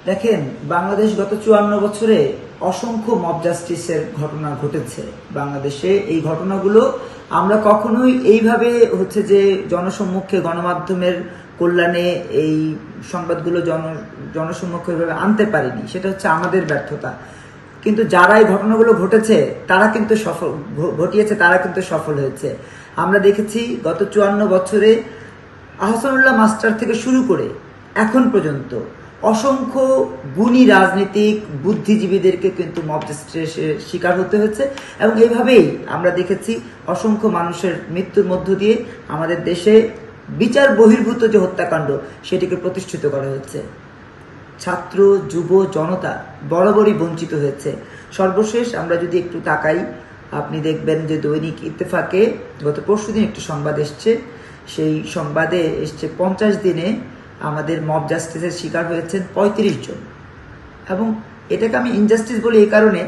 দেখেন, বাংলাদেশ গত 54 বছরে অসংখ্য মব জাস্টিসের ঘটনা ঘটেছে বাংলাদেশে। এই ঘটনাগুলো আমরা কখনোই এইভাবে হচ্ছে যে জনসম্মুখে গণমাধ্যমের কল্যাণে এই সংবাদগুলো জনসম্মুখে এইভাবে আনতে পারিনি। সেটা হচ্ছে আমাদের ব্যর্থতা। কিন্তু যারা এই ঘটনাগুলো ঘটিয়েছে তারা কিন্তু সফল হয়েছে। আমরা দেখেছি গত 54 বছরে আহসানুল্লাহ মাস্টার থেকে শুরু করে এখন পর্যন্ত অসংখ্য গুণী রাজনীতিক বুদ্ধিজীবীদেরকে কিন্তু মব জাস্টিসের শিকার হতে হয়েছে, এবং এইভাবেই আমরা দেখেছি অসংখ্য মানুষের মৃত্যুর মধ্য দিয়ে আমাদের দেশে বিচার বহির্ভূত যে হত্যাকাণ্ড সেটিকে প্রতিষ্ঠিত করা হচ্ছে। ছাত্র যুব জনতা বরাবরই বঞ্চিত হয়েছে। সর্বশেষ আমরা যদি একটু তাকাই, আপনি দেখবেন যে দৈনিক ইত্তেফাকে গত পরশুদিন একটি সংবাদ এসছে। সেই সংবাদে এসছে 50 দিনে আমাদের মব জাস্টিসের শিকার হয়েছেন 35 জন। এবং এটাকে আমি ইনজাস্টিস বলি এই কারণে,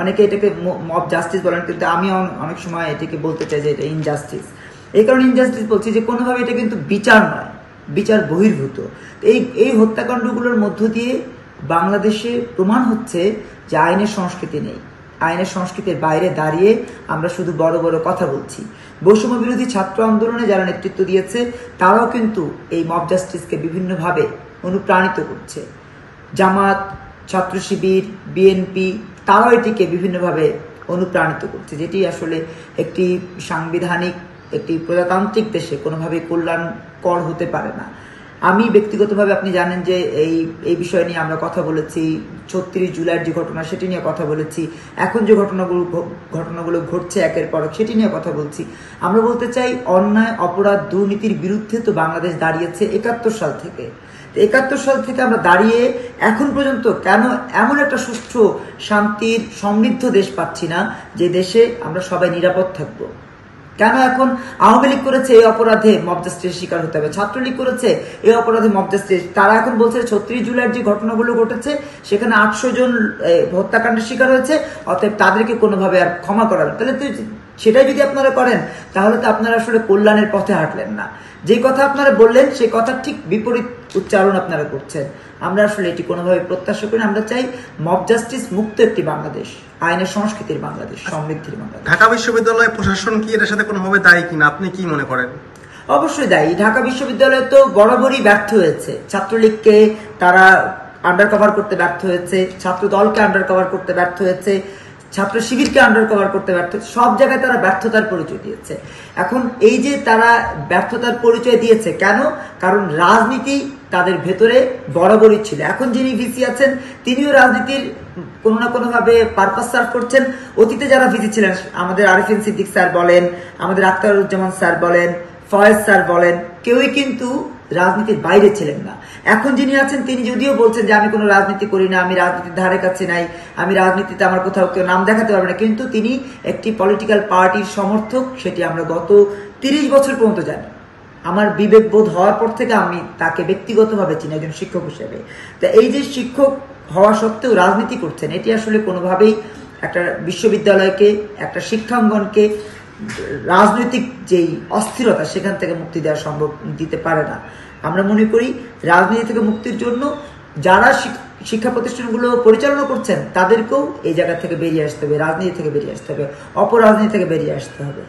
অনেকে এটাকে মব জাস্টিস বলেন, কিন্তু আমি অনেক সময় এটাকে বলতে চাই যে এটা ইনজাস্টিস। এই কারণে ইনজাস্টিস বলছি যে কোনোভাবে এটা কিন্তু বিচার নয়, বিচার বহির্ভূত। এই হত্যাকাণ্ডগুলোর মধ্য দিয়ে বাংলাদেশে প্রমাণ হচ্ছে যে আইনের সংস্কৃতি নেই। আইনের সংস্কৃতির বাইরে দাঁড়িয়ে আমরা শুধু বড় বড় কথা বলছি। বৈষম্য বিরোধী ছাত্র আন্দোলনে যারা নেতৃত্ব দিয়েছে তারাও কিন্তু এই মব জাস্টিসকে বিভিন্নভাবে অনুপ্রাণিত করছে। জামাত, ছাত্র শিবির, বিএনপি তারাও এটিকে বিভিন্নভাবে অনুপ্রাণিত করছে, যেটি আসলে একটি সাংবিধানিক, একটি প্রজাতান্ত্রিক দেশে কোনোভাবে কল্যাণকর হতে পারে না। আমি ব্যক্তিগতভাবে, আপনি জানেন যে এই বিষয় নিয়ে আমরা কথা বলেছি। 36 জুলাইয়ের যে ঘটনা সেটি নিয়ে কথা বলেছি। এখন যে ঘটনাগুলো ঘটছে একের পর সেটি নিয়ে কথা বলছি। আমরা বলতে চাই, অন্যায়, অপরাধ, দুর্নীতির বিরুদ্ধে তো বাংলাদেশ দাঁড়িয়েছে 71 সাল থেকে। 71 সাল থেকে আমরা দাঁড়িয়ে এখন পর্যন্ত কেন এমন একটা সুষ্ঠু, শান্তির, সমৃদ্ধ দেশ পাচ্ছি না যে দেশে আমরা সবাই নিরাপদ থাকবো? কেন এখন আওয়ামী লীগ করেছে এই অপরাধে মব জাস্টিসের শিকার হতে হবে, ছাত্রলীগ করেছে এই অপরাধে মব জাস্টিস, তারা এখন বলছে 36 জুলাইয়ের যে ঘটনাগুলো ঘটেছে সেখানে 800 জন হত্যাকাণ্ডের শিকার হয়েছে, অতএব তাদেরকে কোনোভাবে আর ক্ষমা করা হবে। তাহলে তো সেটাই যদি আপনারা করেন তাহলে তো আপনারা আসলে কল্যাণের পথে হাঁটলেন না। যে কথা আপনারা বললেন সেই কথার ঠিক বিপরীত উচ্চারণ আপনারা করছেন। আমরা আসলে এটি কোনোভাবে প্রত্যাশা করি। আমরা চাই মব জাস্টিস মুক্ত একটি বাংলাদেশ, আইনের সংস্কৃতির বাংলাদেশ, সমৃদ্ধির বাংলাদেশ। ঢাকা বিশ্ববিদ্যালয় প্রশাসন কি এর সাথে কোনোভাবে দায়ী কিনা, আপনি কি মনে করেন? অবশ্যই দায়ী। ঢাকা বিশ্ববিদ্যালয় তো বরাবরই ব্যর্থ হয়েছে। ছাত্রলীগকে তারা আন্ডার কভার করতে ব্যর্থ হয়েছে, ছাত্র দলকে আন্ডার কভার করতে ব্যর্থ হয়েছে, ছাত্র শিবিরকে আন্ডার কভার করতে ব্যর্থ হয়েছে। সব জায়গায় তারা ব্যর্থতার পরিচয় দিয়েছে। এখন এই যে তারা ব্যর্থতার পরিচয় দিয়েছে কেন? কারণ রাজনীতি তাদের ভেতরে বরাবরই ছিল। এখন যিনি ভিসি আছেন তিনিও রাজনীতির কোনো না কোনোভাবে পারপাস সার্ভ করছেন। অতীতে যারা ভিসি ছিলেন, আমাদের আরিফিন সিদ্দিক স্যার বলেন, আমাদের আখতারুজ্জামান স্যার বলেন, ফয়েজ স্যার বলেন, কেউই কিন্তু রাজনীতির বাইরে ছিলেন না। এখন যিনি আছেন তিনি যদিও বলছেন যে আমি কোনো রাজনীতি করি না, আমি রাজনীতির ধারে কাছে নাই, আমি রাজনীতিতে আমার কোথাও কেউ নাম দেখাতে পারবে না, কিন্তু তিনি একটি পলিটিক্যাল পার্টির সমর্থক। সেটি আমরা গত 30 বছর পর্যন্ত জানি। আমার বিবেক বোধ হওয়ার পর থেকে আমি তাকে ব্যক্তিগতভাবে চিনি একজন শিক্ষক হিসেবে। তা এই যে শিক্ষক হওয়া সত্ত্বেও রাজনীতি করছেন, এটি আসলে কোনোভাবেই একটা বিশ্ববিদ্যালয়কে, একটা শিক্ষাঙ্গনকে রাজনৈতিক যেই অস্থিরতা সেখান থেকে মুক্তি দেওয়া সম্ভব দিতে পারে না। আমরা মনে করি রাজনীতি থেকে মুক্তির জন্য যারা শিক্ষা প্রতিষ্ঠানগুলো পরিচালনা করছেন তাদেরকেও এই জায়গা থেকে বেরিয়ে আসতে হবে, রাজনীতি থেকে বেরিয়ে আসতে হবে, অপরাজনীতি থেকে বেরিয়ে আসতে হবে।